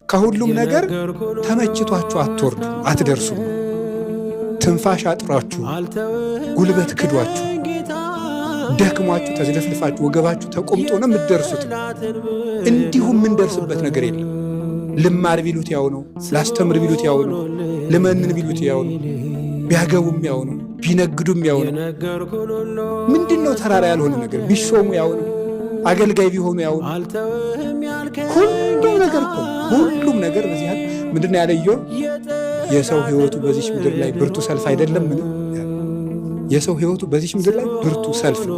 ከሁሉም ነገር ተመችቷችሁ አትወርዱ አትደርሱ። ትንፋሽ አጥሯችሁ ጉልበት ክዷችሁ ደክሟችሁ ተዝለፍልፋችሁ ወገባችሁ ተቆምጦ ነው የምትደርሱት። እንዲሁም የምንደርስበት ነገር የለም። ልማር ቢሉት ያው ነው፣ ላስተምር ቢሉት ያው ነው፣ ልመንን ቢሉት ያው ነው፣ ቢያገቡም ያው ነው፣ ቢነግዱም ያው ነው። ምንድነው ተራራ ያልሆነ ነገር? ቢሾሙ ያው ነው፣ አገልጋይ ቢሆኑ ያው ነው። ሁሉም ነገር እኮ ሁሉም ነገር በዚህ ምንድነው ያለየው? የሰው ሕይወቱ በዚህ ምድር ላይ ብርቱ ሰልፍ አይደለም? ምን የሰው ሕይወቱ በዚህ ምድር ላይ ብርቱ ሰልፍ ነው።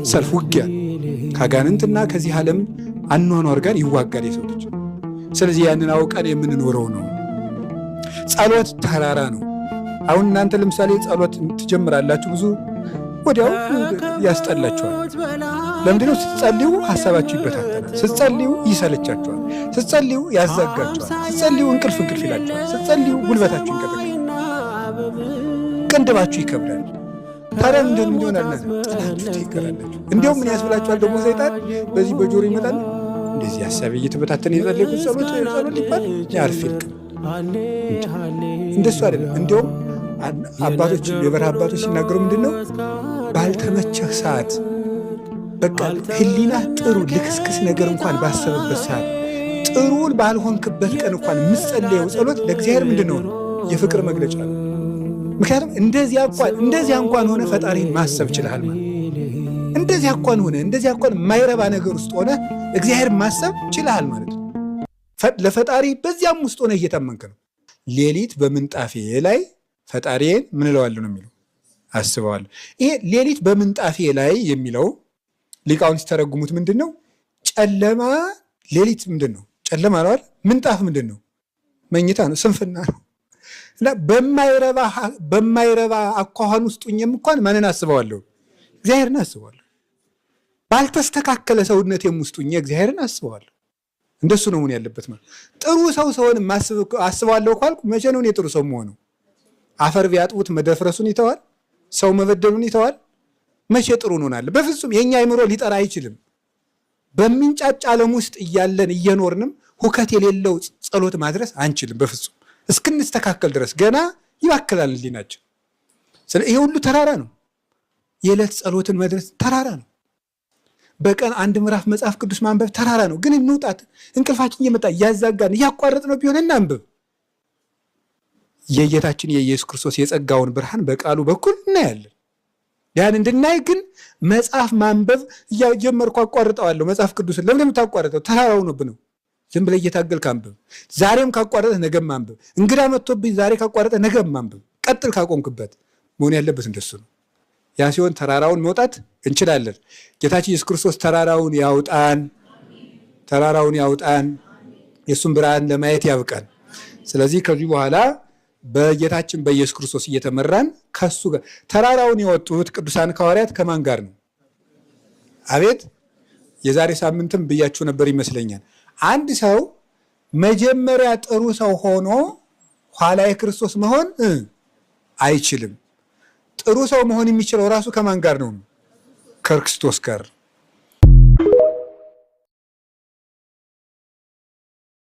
ሰልፍ ውጊያ ከአጋንንትና ከዚህ ዓለም አኗኗር ጋር ይዋጋል የሰው ልጅ። ስለዚህ ያንን አውቀን የምንኖረው ነው። ጸሎት ተራራ ነው። አሁን እናንተ ለምሳሌ ጸሎት ትጀምራላችሁ፣ ብዙ ወዲያው ያስጠላችኋል። ለምንድነው? ስትጸልዩ ሐሳባችሁ ይበታተናል። ስትጸልዩ ይሰለቻችኋል። ስትጸልዩ ያዛጋችኋል። ስትጸልዩ እንቅልፍ ይላችኋል። ስትጸልዩ ጉልበታችሁ ይንቀጠቀጣል፣ ቅንድባችሁ ይከብዳል። ታዲያ ምንድን ይሆናል? ጥላችሁ ትይቀራላችሁ። እንዲያውም ምን ያስብላችኋል ደግሞ ሰይጣን በዚህ በጆሮ ይመጣል። እንደዚህ ሐሳብ እየተበታተነ የጸለይኩት ጸሎት ይባል ያርፍ ይልቅም። እንደሱ አይደለም። እንዲያውም አባቶች የበረሃ አባቶች ሲናገሩ ምንድነው? ባልተመቸህ ሰዓት በቃ ህሊና ጥሩ ልክስክስ ነገር እንኳን ባሰበበት ሰዓት ጥሩን ባልሆንክበት ቀን እንኳን የምትጸልየው ጸሎት ለእግዚአብሔር ምንድነው? የፍቅር መግለጫ ነው። ምክንያቱም እንደዚያ እንኳን ሆነ ፈጣሪን ማሰብ ችለሃል ማለት እንደዚያ እንኳን የማይረባ ነገር ውስጥ ሆነ እግዚአብሔር ማሰብ ችለሃል ማለት ነው። ለፈጣሪ በዚያም ውስጥ ሆነ እየታመንክ ነው። ሌሊት በምንጣፌ ላይ ፈጣሪዬን ምን እለዋለሁ ነው የሚለው፣ አስበዋለሁ። ይሄ ሌሊት በምንጣፌ ላይ የሚለው ሊቃውንት ሲተረጉሙት ምንድን ነው? ጨለማ ሌሊት ምንድን ነው? ጨለማ ነው አይደል? ምንጣፍ ምንድን ነው? መኝታ ነው፣ ስንፍና ነው። እና በማይረባ አኳኋን ውስጥ ሆኜም እንኳን ማንን አስበዋለሁ? እግዚአብሔርን አስበዋለሁ። ባልተስተካከለ ሰውነቴም ውስጥ ሆኜ እግዚአብሔርን አስበዋለሁ። እንደሱ ነው ምን ያለበት ማለት። ጥሩ ሰው ሰውን አስበዋለሁ ካልኩ መቼ ነው እኔ ጥሩ ሰው መሆነው? አፈር ቢያጥቡት መደፍረሱን ይተዋል? ሰው መበደሉን ይተዋል? መቼ ጥሩ እንሆናለን? በፍጹም የኛ አይምሮ ሊጠራ አይችልም። በሚንጫጫ ዓለም ውስጥ እያለን እየኖርንም ሁከት የሌለው ጸሎት ማድረስ አንችልም በፍጹም። እስክንስተካከል ድረስ ገና ይባክላል ህሊናችን። ይሄ ሁሉ ተራራ ነው። የዕለት ጸሎትን መድረስ ተራራ ነው። በቀን አንድ ምዕራፍ መጽሐፍ ቅዱስ ማንበብ ተራራ ነው። ግን እንውጣት፣ እንቅልፋችን እየመጣ እያዛጋን እያቋረጥ ነው ቢሆን እናንብብ። የጌታችን የኢየሱስ ክርስቶስ የጸጋውን ብርሃን በቃሉ በኩል እናያለን። ያን እንድናይ ግን መጽሐፍ ማንበብ እያጀመርኩ አቋርጠዋለሁ። መጽሐፍ ቅዱስን ለምን የምታቋርጠው? ተራራው ነው ብነው ዝም ብለህ እየታገልክ አንብብ። ዛሬም ካቋረጠህ ነገም ማንበብ። እንግዳ መጥቶብኝ ዛሬ ካቋረጠህ ነገም ማንበብ። ቀጥል ካቆምክበት። መሆን ያለበት እንደሱ ነው። ያ ሲሆን ተራራውን መውጣት እንችላለን። ጌታችን ኢየሱስ ክርስቶስ ተራራውን ያውጣን፣ የእሱን ብርሃን ለማየት ያብቃን። ስለዚህ ከዚህ በኋላ በጌታችን በኢየሱስ ክርስቶስ እየተመራን ከሱ ጋር ተራራውን የወጡት ቅዱሳን ሐዋርያት ከማን ጋር ነው? አቤት የዛሬ ሳምንትም ብያችሁ ነበር ይመስለኛል። አንድ ሰው መጀመሪያ ጥሩ ሰው ሆኖ ኋላ የክርስቶስ መሆን አይችልም። ጥሩ ሰው መሆን የሚችለው ራሱ ከማን ጋር ነው? ከክርስቶስ ጋር።